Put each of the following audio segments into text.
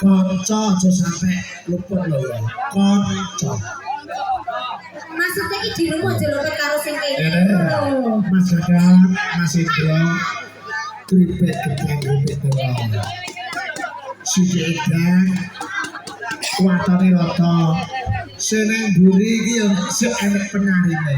Konco aja sampai luput lho ya. Konco. Maksudnya iki di rumah aja luput karo sing kene. Mas Gadang, Mas Indro, gripet gedeng-gripet doang. Siji edang, watone rata. Seneng buri iki yo sik enek penarine.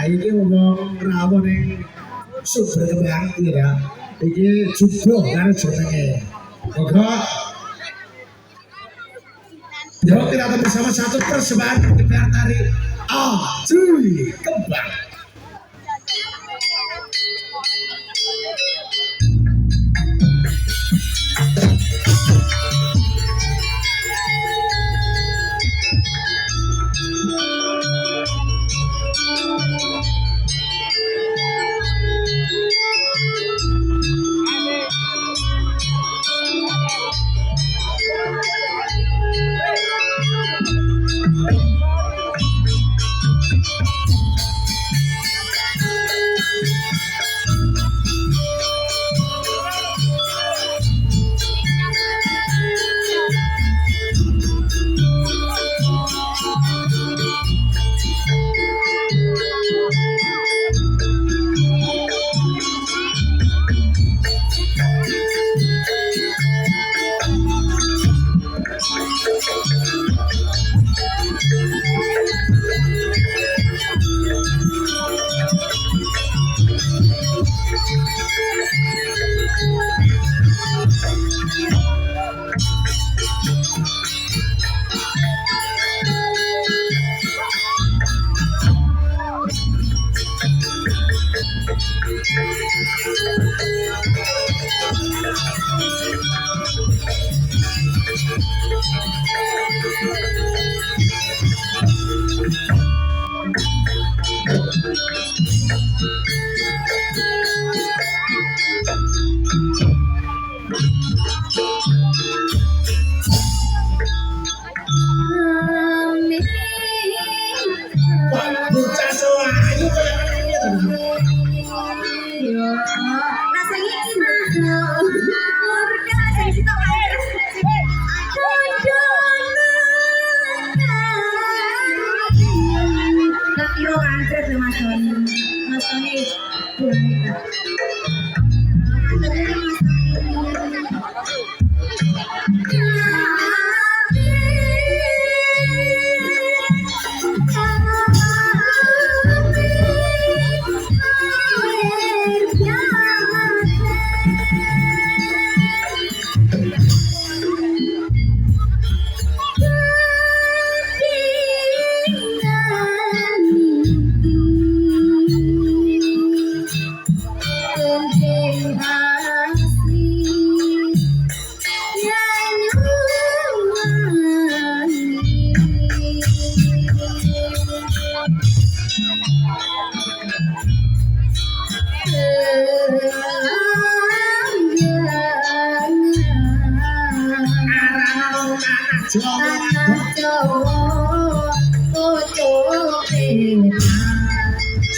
Ini ngomong rawon yang super kembang ya. Ini judo karena jenenge. Oke. Yuk kita bersama satu persembahan kegiatan tari cuy kembang. Bocah selayu kayak Rasanya enak. Murka jadi situ air. Nah, yo angkret ya Mas Tony. Mas Tony.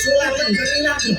Sulatan keringat loh.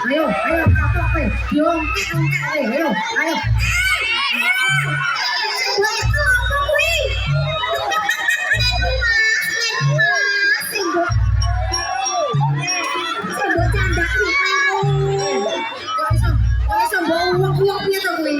Ayo, ayo, kapok, weh. Diongkek, weh. Ayo, ayo. Weh, kapok, weh. Sembok candak nih, kok iso mbok uwek-uwek piye to kuwi?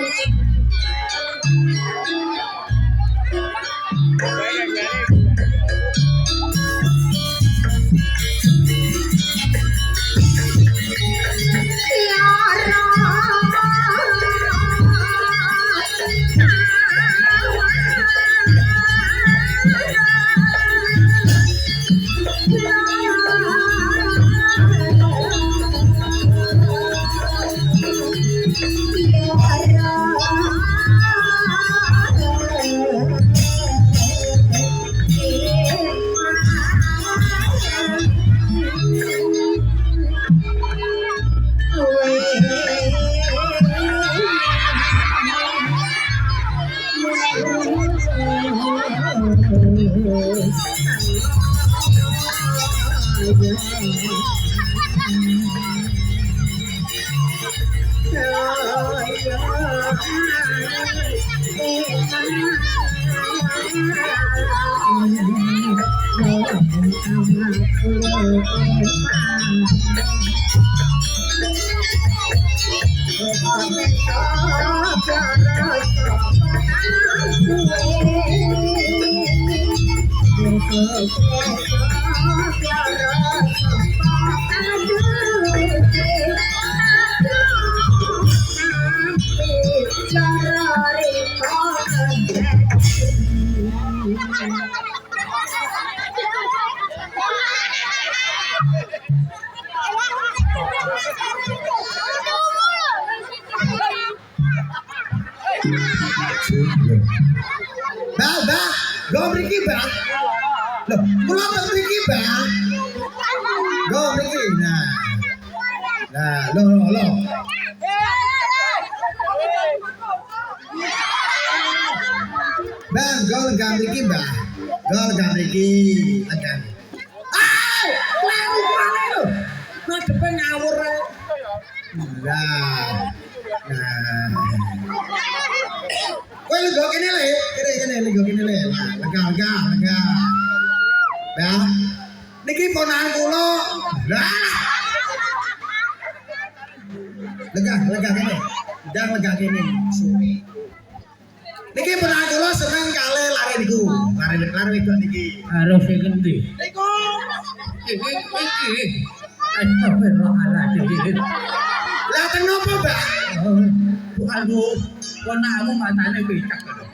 Bah, go mriki, Bang. Loh, kula tak mriki, Bang. Go mriki. Nah. Nah, lo. Bang, go lega mriki, Bang. Go lega mriki. Tekan. Ah, kleru mana lho. Ngadepe ngawur. Nah. Nah. Kowe lega kene le, kene lega kene le. Nah, lega. Bang. Niki ponakan kula. Lah. Lega kene. Ndang lega kene. Niki ponakan kula seneng kali lari niku. Lari wedok niki. Harus sing endi? Niku. Iki. Astagfirullahaladzim. Lah kenapa, Bang? Aduh, ponakmu matane becak.